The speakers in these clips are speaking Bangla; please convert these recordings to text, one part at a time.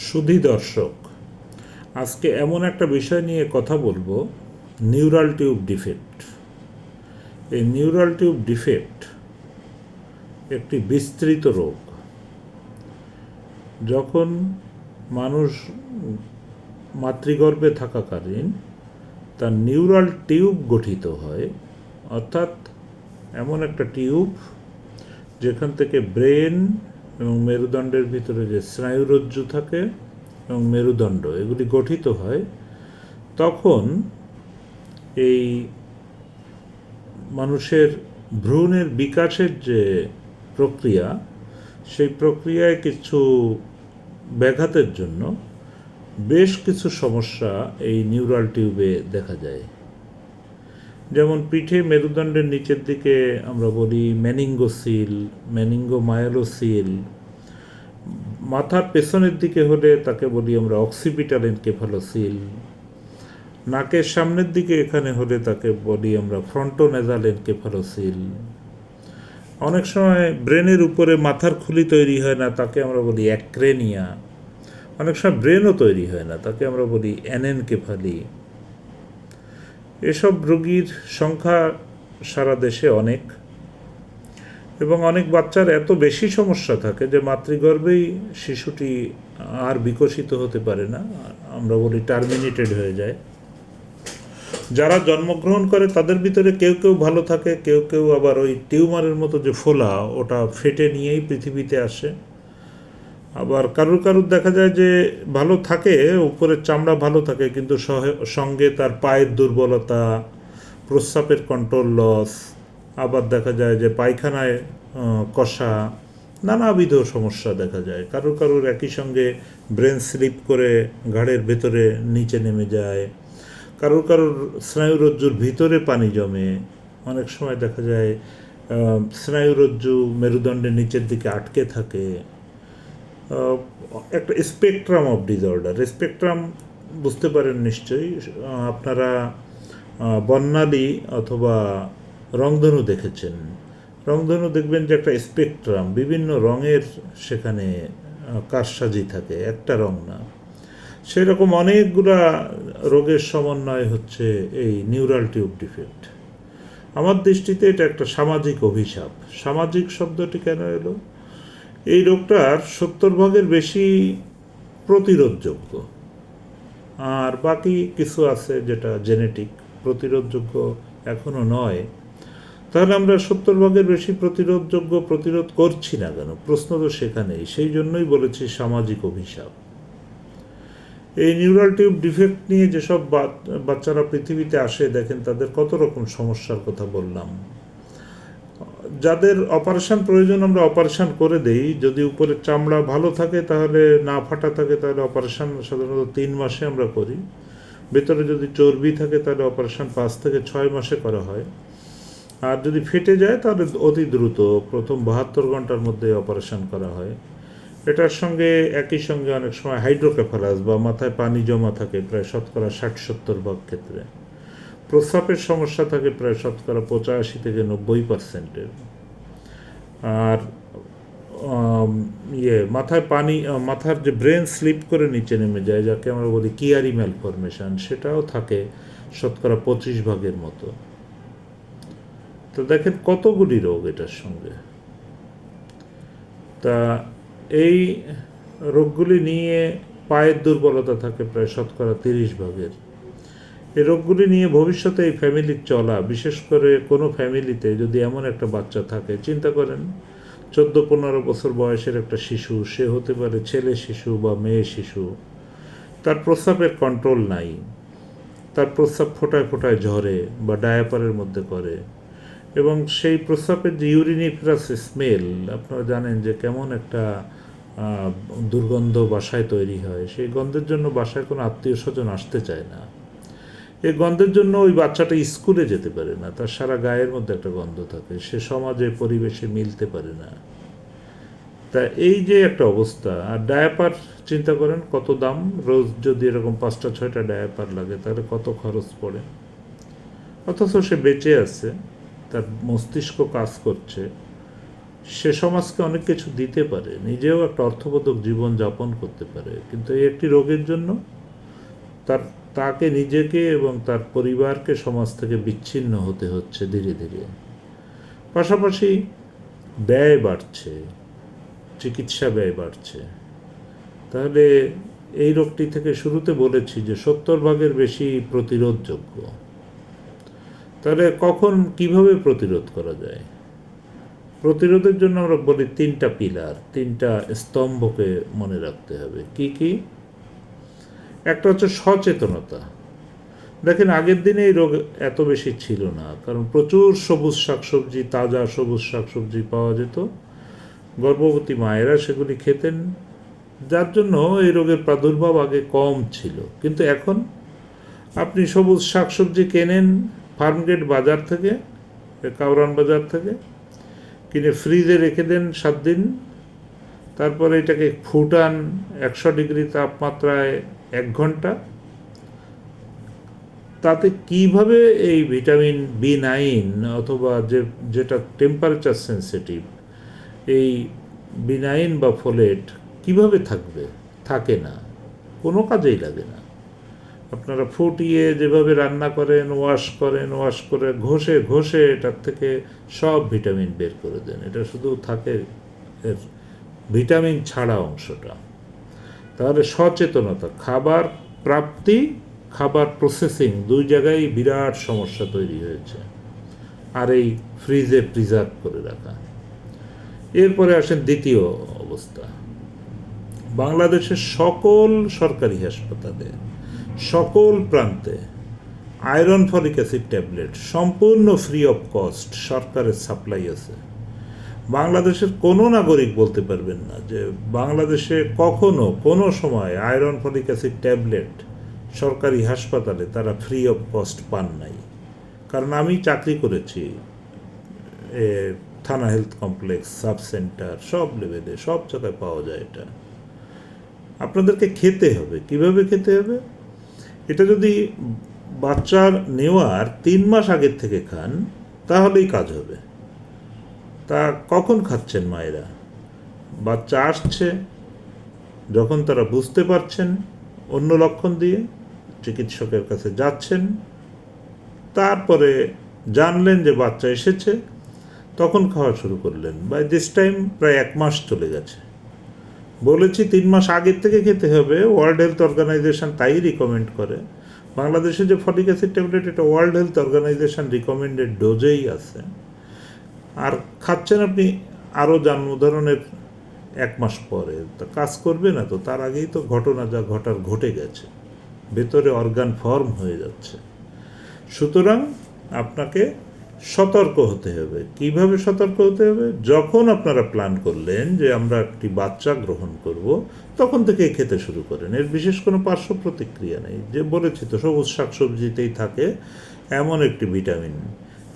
সুধী দর্শক, আজকে এমন একটা বিষয় নিয়ে কথা বলবো, নিউরাল টিউব ডিফেক্ট। এই নিউরাল টিউব ডিফেক্ট একটি বিস্তৃত রোগ। যখন মানুষ মাতৃগর্ভে থাকাকালীন তার নিউরাল টিউব গঠিত হয়, অর্থাৎ এমন একটা টিউব যেখান থেকে ব্রেন এবং মেরুদণ্ডের ভিতরে যে স্নায়ুরজ্জু থাকে এবং মেরুদণ্ড এগুলি গঠিত হয়, তখন এই মানুষের ভ্রূণের বিকাশের যে প্রক্রিয়া, সেই প্রক্রিয়ায় কিছু ব্যাঘাতের জন্য বেশ কিছু সমস্যা এই নিউরাল টিউবে দেখা যায়। যেমন পিঠে মেরুদণ্ডের নিচের দিকে আমরা বলি মেনিঙ্গোসিল, মেনিঙ্গোমায়োলোসিল। মাথার পেছনের দিকে হলে তাকে বলি আমরা অক্সিপিটাল এনকেফালোসিল। নাকের সামনের দিকে এখানে হলে তাকে বলি আমরা ফ্রন্টোনেজাল এনকেফালোসিল। অনেক সময় ব্রেনের উপরে মাথার খুলি তৈরি হয় না, তাকে আমরা বলি অ্যাক্রেনিয়া। অনেক সময় ব্রেনও তৈরি হয় না, তাকে আমরা বলি অ্যানেনকেফালি। এসব রোগীর সংখ্যা সারা দেশে অনেক, এবং অনেক বাচ্চার এত বেশি সমস্যা থাকে যে মাতৃগর্ভেই শিশুটি আর বিকশিত হতে পারে না, আমরা বলি টার্মিনেটেড হয়ে যায়। যারা জন্মগ্রহণ করে তাদের ভিতরে কেউ কেউ ভালো থাকে, কেউ কেউ আবার ওই টিউমারের মতো যে ফোলা, ওটা ফেটে নিয়েই পৃথিবীতে আসে। আবার কারুর কারুর দেখা যায় যে ভালো থাকে, উপরের চামড়া ভালো থাকে, কিন্তু সঙ্গে তার পায়ের দুর্বলতা, প্রস্রাবের কন্ট্রোল লস, আবার দেখা যায় যে পায়খানায় কষা, নানাবিধ সমস্যা দেখা যায়। কারুর কারুর একই সঙ্গে ব্রেন স্লিপ করে ঘাড়ের ভেতরে নিচে নেমে যায়, কারুর কারুর স্নায়ুরজ্জুর ভিতরে পানি জমে। অনেক সময় দেখা যায় স্নায়ুরজ্জু মেরুদণ্ডের নিচের দিকে আটকে থাকে। একটা স্পেকট্রাম অফ ডিসঅর্ডার। স্পেকট্রাম বুঝতে পারেন নিশ্চয়ই আপনারা, বর্ণালী অথবা রংধনু দেখেছেন। রংধনু দেখবেন যে একটা স্পেকট্রাম, বিভিন্ন রঙের সেখানে কারসাজি থাকে, একটা রং না। সেরকম অনেকগুলা রোগের সমন্বয় হচ্ছে এই নিউরাল টিউব ডিফেক্ট। আমার দৃষ্টিতে এটা একটা সামাজিক অভিশাপ। সামাজিক শব্দটি কেন এলো? এই রোগটার 70% বেশি প্রতিরোধযোগ্য, আর বাকি কিছু আছে যেটা জেনেটিক, প্রতিরোধযোগ্য এখনও নয়। তাহলে আমরা 70% বেশি প্রতিরোধ করছি না কেন? প্রশ্ন তো সেখানেই। সেই জন্যই বলেছি সামাজিক অভিশাপ। এই নিউরাল টিউব ডিফেক্ট নিয়ে যেসব বাচ্চারা পৃথিবীতে আসে, দেখেন তাদের কত রকম সমস্যার কথা বললাম। যাদের অপারেশন প্রয়োজন আমরা অপারেশন করে দেই। যদি উপরের চামড়া ভালো থাকে, তাহলে না ফাটা থাকে, তাহলে অপারেশন সাধারণত 3 মাসে আমরা করি। ভেতরে যদি চর্বি থাকে তাহলে অপারেশন 5 থেকে 6 মাসে করা হয়। আর যদি ফেটে যায় তাহলে অতি দ্রুত প্রথম 72 ঘন্টার মধ্যে অপারেশন করা হয়। এটার সঙ্গে একই সঙ্গে অনেক সময় হাইড্রোকেফালাস বা মাথায় পানি জমা থাকে প্রায় 60-70% ক্ষেত্রে। প্রস্রাবের সমস্যা থাকে প্রায় 85 থেকে 90%। আর মাথায় পানি, মাথার যে ব্রেন স্লিপ করে নিচে নেমে যায়, যাকে আমরা বলি কিয়ারি ম্যালফরমেশন, সেটাও থাকে 25% মতো। তো দেখেন কতগুলি রোগ এটার সঙ্গে। তা এই রোগগুলি নিয়ে পায়ের দুর্বলতা থাকে প্রায় 30%। এই রোগগুলি নিয়ে ভবিষ্যতে এই ফ্যামিলির চলা, বিশেষ করে কোনো ফ্যামিলিতে যদি এমন একটা বাচ্চা থাকে, চিন্তা করেন 14-15 বছর বয়সের একটা শিশু, সে হতে পারে ছেলে শিশু বা মেয়ে শিশু, তার প্রস্রাবের কন্ট্রোল নাই, তার প্রস্রাব ফোটায় ফোটায় ঝরে বা ডায়াপারের মধ্যে করে, এবং সেই প্রস্রাবের যে ইউরিনিফেরাস স্মেল, আপনারা জানেন যে কেমন একটা দুর্গন্ধ বাসায় তৈরি হয়। সেই গন্ধের জন্য বাসায় কোনো আত্মীয় স্বজন আসতে চায় না। এই গন্ধের জন্য ওই বাচ্চাটা স্কুলে যেতে পারে না, তার সারা গায়ের মধ্যে একটা গন্ধ থাকে, সে সমাজে পরিবেশে মিলতে পারে না। তা এই যে একটা অবস্থা। আর ডায়াপার চিন্তা করেন কত দাম। রোজ যদি এরকম 5-6টা ডায়াপার লাগে তাহলে কত খরচ পড়ে। অথচ সে বেঁচে আছে, তার মস্তিষ্ক কাজ করছে, সে সমাজকে অনেক কিছু দিতে পারে, নিজেও একটা অর্থবোধক জীবন যাপন করতে পারে, কিন্তু এই একটি রোগের জন্য তাকে নিজেকে এবং তার পরিবারকে সমাজ থেকে বিচ্ছিন্ন হতে হচ্ছে ধীরে ধীরে। পাশাপাশি ব্যয় বাড়ছে, চিকিৎসা ব্যয় বাড়ছে। তাহলে এই রোগটি থেকে শুরুতে বলেছি যে 70% বেশি প্রতিরোধযোগ্য। তাহলে কখন কিভাবে প্রতিরোধ করা যায়? প্রতিরোধের জন্য আমরা বলি 3টা পিলার, 3টা স্তম্ভকে মনে রাখতে হবে। কি কি? একটা হচ্ছে সচেতনতা। দেখেন, আগের দিনে এই রোগ এত বেশি ছিল না, কারণ প্রচুর সবুজ শাকসবজি, তাজা সবুজ শাকসবজি পাওয়া যেত। গর্ভবতী মায়েরা সেগুলি খেতেন, যার জন্য এই রোগের প্রাদুর্ভাব আগে কম ছিল। কিন্তু এখন আপনি সবুজ শাকসবজি কেনেন ফার্মগেট বাজার থেকে, কাউরান বাজার থেকে, কিনে ফ্রিজে রেখে দেন 7 দিন, তারপরে এটাকে ফুটান 100 ডিগ্রি তাপমাত্রায় 1 ঘন্টা। তাতে কিভাবে এই ভিটামিন B9 অথবা যেটা টেম্পারেচার সেন্সিটিভ, এই B9 বা ফোলেট কিভাবে থাকবে? থাকে না, কোনো কাজেই লাগে না। আপনারা ফুটিয়ে যেভাবে রান্না করেন, ওয়াশ করে ঘষে ঘষে এটার থেকে সব ভিটামিন বের করে দেন, এটা শুধু থাকে এর ভিটামিন ছাড়া অংশটা। তাহলে সচেতনতা, খাবার প্রাপ্তি, খাবার প্রসেসিং, 2 জায়গায় বিরাট সমস্যা তৈরি হয়েছে। আর এই ফ্রিজে প্রিজার্ভ করে রাখা। এরপরে আসেন দ্বিতীয় অবস্থা। বাংলাদেশের সকল সরকারি হাসপাতালে, সকল প্রান্তে আয়রন ফলিক অ্যাসিড ট্যাবলেট সম্পূর্ণ ফ্রি অফ কস্ট সরকারের সাপ্লাই আছে। বাংলাদেশের কোনো নাগরিক বলতে পারবেন না যে বাংলাদেশে কখনো কোনো সময় আয়রন ফলিক অ্যাসিড ট্যাবলেট সরকারি হাসপাতালে তারা ফ্রি অফ কস্ট পান নাই। কারণ আমি চাকরি করেছি থানা হেলথ কমপ্লেক্স, সাব সেন্টার, সব লেভেলে, সব জায়গায় পাওয়া যায় এটা। আপনাদেরকে খেতে হবে। কিভাবে খেতে হবে? এটা যদি বাচ্চার নেওয়ার 3 মাস আগের থেকে খান তাহলেই কাজ হবে। তা কখন খাচ্ছেন মায়েরা? বাচ্চা আসছে, যখন তারা বুঝতে পারছেন অন্য লক্ষণ দিয়ে চিকিৎসকের কাছে যাচ্ছেন, তারপরে জানলেন যে বাচ্চা এসেছে, তখন খাওয়া শুরু করলেন। বাই দিস টাইম প্রায় 1 মাস চলে গেছে। বলেছি 3 মাস আগের থেকে খেতে হবে, ওয়ার্ল্ড হেলথ অর্গানাইজেশন তাই রিকমেন্ড করে। বাংলাদেশে যে ফলিক অ্যাসিড ট্যাবলেট, এটা ওয়ার্ল্ড হেলথ অর্গানাইজেশন রিকমেন্ডেড ডোজেই আছে। আর খাচ্ছেন আপনি আরও জন্ম ধরনের 1 মাস পরে, তা কাজ করবে না তো? তার আগেই তো ঘটনা যা ঘটার ঘটে গেছে, ভেতরে অর্গান ফর্ম হয়ে যাচ্ছে। সুতরাং আপনাকে সতর্ক হতে হবে। কিভাবে সতর্ক হতে হবে? যখন আপনারা প্ল্যান করলেন যে আমরা একটি বাচ্চা গ্রহণ করব, তখন থেকেই খেতে শুরু করেন। এর বিশেষ কোনো পার্শ্ব প্রতিক্রিয়া নেই। যে বলেছি তো, সবুজ শাকসবজিতেই থাকে এমন একটি ভিটামিন।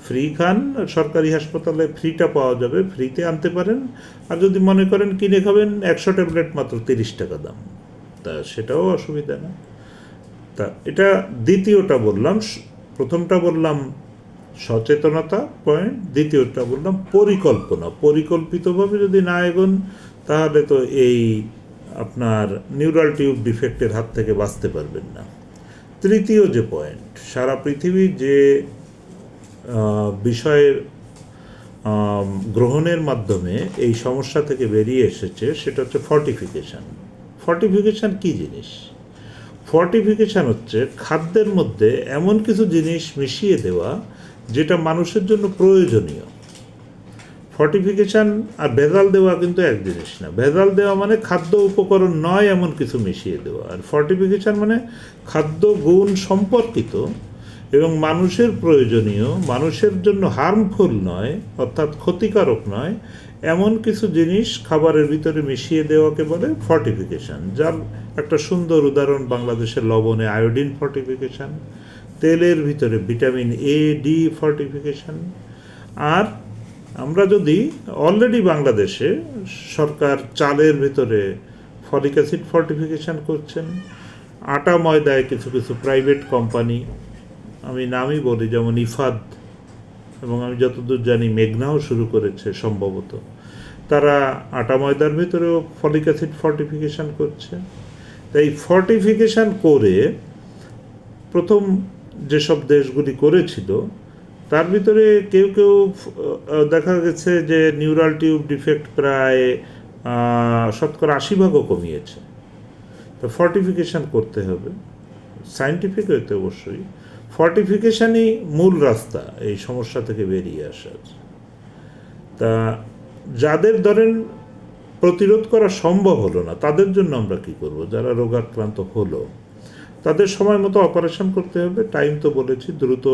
ফ্রি খান, সরকারি হাসপাতালে ফ্রিটা পাওয়া যাবে, ফ্রিতে আনতে পারেন। আর যদি মনে করেন কিনে খাবেন, 100 ট্যাবলেট মাত্র 30 টাকা দাম, তা সেটাও অসুবিধা না। তা এটা দ্বিতীয়টা বললাম। প্রথমটা বললাম সচেতনতা পয়েন্ট, দ্বিতীয়টা বললাম পরিকল্পনা। পরিকল্পিতভাবে যদি না এগোন তাহলে তো এই আপনার নিউরাল টিউব ডিফেক্টের হাত থেকে বাঁচতে পারবেন না। তৃতীয় যে পয়েন্ট, সারা পৃথিবী যে বিষয়ের গ্রহণের মাধ্যমে এই সমস্যা থেকে বেরিয়ে এসেছে, সেটা হচ্ছে ফর্টিফিকেশান। ফর্টিফিকেশান কী জিনিস? ফর্টিফিকেশান হচ্ছে খাদ্যের মধ্যে এমন কিছু জিনিস মিশিয়ে দেওয়া যেটা মানুষের জন্য প্রয়োজনীয়। ফর্টিফিকেশান আর ভেজাল দেওয়া কিন্তু এক জিনিস না। ভেজাল দেওয়া মানে খাদ্য উপকরণ নয় এমন কিছু মিশিয়ে দেওয়া, আর ফর্টিফিকেশান মানে খাদ্য গুণ সম্পর্কিত এবং মানুষের প্রয়োজনীয়, মানুষের জন্য হার্মফুল নয়, অর্থাৎ ক্ষতিকারক নয়, এমন কিছু জিনিস খাবারের ভিতরে মিশিয়ে দেওয়াকে বলে ফর্টিফিকেশান। যার একটা সুন্দর উদাহরণ বাংলাদেশের লবণে আয়োডিন ফর্টিফিকেশান, তেলের ভিতরে ভিটামিন A, D ফর্টিফিকেশান। আর আমরা যদি অলরেডি বাংলাদেশে সরকার চালের ভিতরে ফলিক অ্যাসিড ফর্টিফিকেশান করছেন, আটা ময়দায় কিছু কিছু প্রাইভেট কোম্পানি, আমি নামই বলি, যেমন ইফাদ, এবং আমি যতদূর জানি মেঘনাও শুরু করেছে সম্ভবত, তারা আটা ময়দার ভিতরেও ফলিক অ্যাসিড ফর্টিফিকেশান করছে। তাই ফর্টিফিকেশান করে প্রথম যেসব দেশগুলি করেছিল তার ভিতরে কেউ কেউ দেখা গেছে যে নিউরাল টিউব ডিফেক্ট প্রায় 80% কমিয়েছে। তো ফর্টিফিকেশান করতে হবে, সায়েন্টিফিক হইতে অবশ্যই। ফর্টিফিকেশানই মূল রাস্তা এই সমস্যা থেকে বেরিয়ে আসার। তা যাদের ধরেন প্রতিরোধ করা সম্ভব হলো না, তাদের জন্য আমরা কি করব? যারা রোগাক্রান্ত হলো তাদের সময় মতো অপারেশন করতে হবে। টাইম তো বলেছি, দ্রুত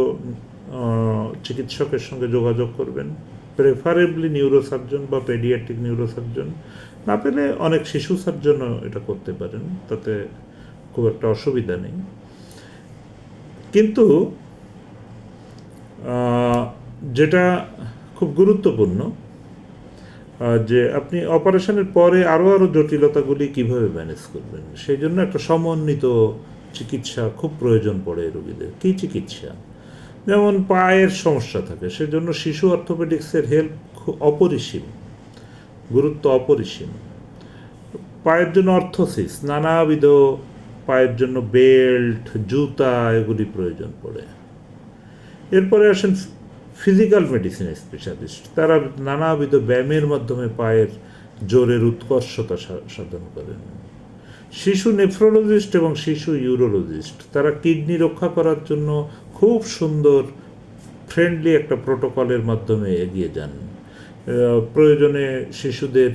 চিকিৎসকের সঙ্গে যোগাযোগ করবেন, প্রেফারেবলি নিউরোসার্জন বা পেডিয়াট্রিক নিউরোসার্জন, না পেলে অনেক শিশু সার্জনও এটা করতে পারেন, তাতে খুব একটা অসুবিধা নেই। কিন্তু যেটা খুব গুরুত্বপূর্ণ যে আপনি অপারেশনের পরে আরও জটিলতাগুলি কিভাবে ম্যানেজ করবেন, সেই জন্য একটা সমন্বিত চিকিৎসা খুব প্রয়োজন পড়ে রোগীদের। কী চিকিৎসা? যেমন পায়ের সমস্যা থাকে, সেজন্য শিশু অর্থোপেডিক্সের হেল্প খুব অপরিসীম, গুরুত্ব অপরিসীম। পায়ের জন্য অর্থোসিস, নানাবিধ পায়ের জন্য বেল্ট, জুতা, এগুলি প্রয়োজন পড়ে। এরপরে আসেন ফিজিক্যাল মেডিসিন স্পেশালিস্ট, তারা নানাবিধ ব্যায়ামের মাধ্যমে পায়ের জোরের উৎকর্ষতা সাধন করেন। শিশু নেফ্রোলজিস্ট এবং শিশু ইউরোলজিস্ট, তারা কিডনি রক্ষা করার জন্য খুব সুন্দর ফ্রেন্ডলি একটা প্রোটোকলের মাধ্যমে এগিয়ে যান। প্রয়োজনে শিশুদের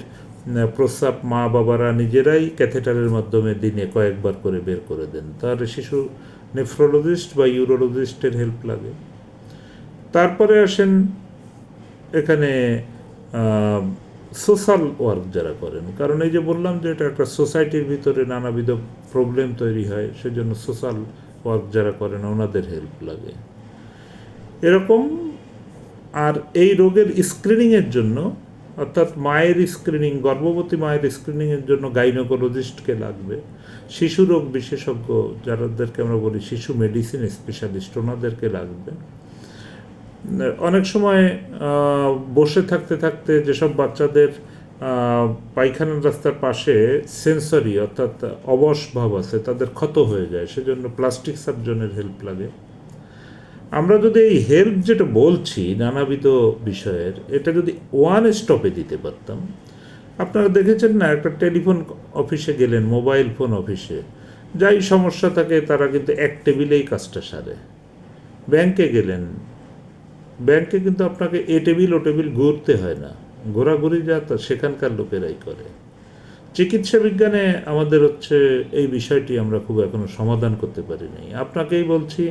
প্রস্রাব মা বাবারা নিজেরাই ক্যাথেটারের মাধ্যমে দিনে কয়েকবার করে বের করে দেন, তাহলে শিশু নেফ্রোলজিস্ট বা ইউরোলজিস্টের হেল্প লাগে। তারপরে আসেন এখানে সোশ্যাল ওয়ার্ক যারা করেন, কারণ এই যে বললাম যে এটা একটা সোসাইটির ভিতরে নানাবিধ প্রবলেম তৈরি হয়, সেজন্য সোশ্যাল ওয়ার্ক যারা করেন ওনাদের হেল্প লাগে এরকম। আর এই রোগের স্ক্রিনিংয়ের জন্য, অর্থাৎ মায়ের স্ক্রিনিং, গর্ভবতী মায়ের স্ক্রিনিংয়ের জন্য গাইনোকোলজিস্টকে লাগবে। শিশু রোগ বিশেষজ্ঞ যাদেরকে আমরা বলি শিশু মেডিসিন স্পেশালিস্ট, ওনাদেরকে লাগবে। অনেক সময় বসে থাকতে থাকতে যেসব বাচ্চাদের পায়খানার রাস্তার পাশে সেন্সরি অর্থাৎ অবশ ভাব আছে, তাদের ক্ষত হয়ে যায়, সেজন্য প্লাস্টিক সার্জনের হেল্প লাগে। আমরা যদি এই হেল্প যেটা বলছি নানাবিধ বিষয়ের, এটা যদি ওয়ান স্টপে দিতে পারতাম। আপনারা দেখেছেন না, একটা টেলিফোন অফিসে গেলেন, মোবাইল ফোন অফিসে যাই সমস্যা থাকে তারা কিন্তু এক টেবিলেই কাজটা সারে। ব্যাংকে গেলেন, ব্যাংকে কিন্তু আপনাকে এ টেবিল ও টেবিল ঘুরতে হয় না, ঘোরাঘুরি যা তা সেখানকার লোকেরাই করে। চিকিৎসা বিজ্ঞানে আমাদের এই বিষয়টি আমরা খুব এখনো সমাধান করতে পারিনি। আপনাকেই বলছি,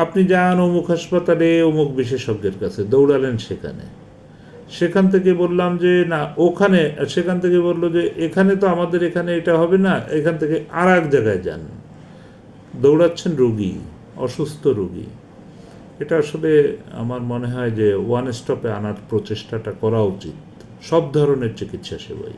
আপনি যান অমুক হাসপাতালে অমুক বিশেষজ্ঞের কাছে, দৌড়ালেন সেখান থেকে বললাম যে না ওখানে, সেখান থেকে বললো যে এখানে তো আমাদের এখানে এটা হবে না, এখান থেকে আর এক জায়গায় যান, দৌড়াচ্ছেন রুগী, অসুস্থ রুগী। এটা আসলে আমার মনে হয় যে ওয়ান স্টপে আনার প্রচেষ্টাটা করা উচিত সব ধরনের চিকিৎসা সেবাই।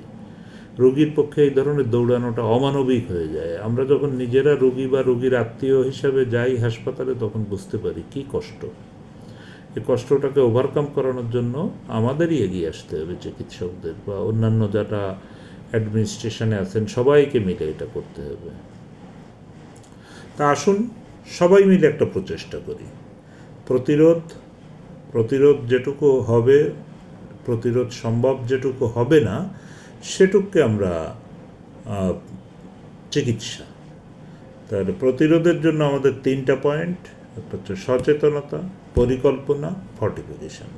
রোগীর পক্ষে এই ধরনের দৌড়ানোটা অমানবিক হয়ে যায়। আমরা যখন নিজেরা রোগী বা রোগীর আত্মীয় হিসাবে যাই হাসপাতালে, তখন বুঝতে পারি কী কষ্ট। এই কষ্টটাকে ওভারকাম করানোর জন্য আমাদেরই এগিয়ে আসতে হবে, চিকিৎসকদের বা অন্যান্য যারা অ্যাডমিনিস্ট্রেশনে আছেন সবাইকে মিলে এটা করতে হবে। তা আসুন সবাই মিলে একটা প্রচেষ্টা করি। প্রতিরোধ যেটুকু হবে, প্রতিরোধ সম্ভব যেটুকু হবে না সেটুকুকে আমরা চিকিৎসা। তাহলে প্রতিরোধের জন্য আমাদের 3টা পয়েন্ট, একটা হচ্ছে সচেতনতা, পরিকল্পনা, ফর্টিফিকেশন,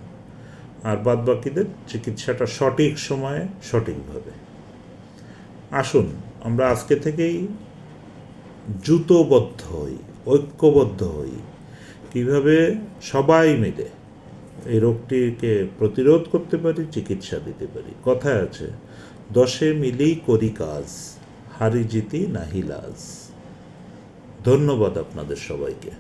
আর বাদ বাকিদের চিকিৎসাটা সঠিক সময়ে সঠিকভাবে। আসুন আমরা আজকে থেকেই জুতোবদ্ধ হই, ঐক্যবদ্ধ হই, কীভাবে সবাই মিলে এই রোগটিকে প্রতিরোধ করতে পারি, চিকিৎসা দিতে পারি। কথায় আছে, 10 মিলেই করি কাজ, হারি জিতি নাহি লাজ। ধন্যবাদ আপনাদের সবাইকে।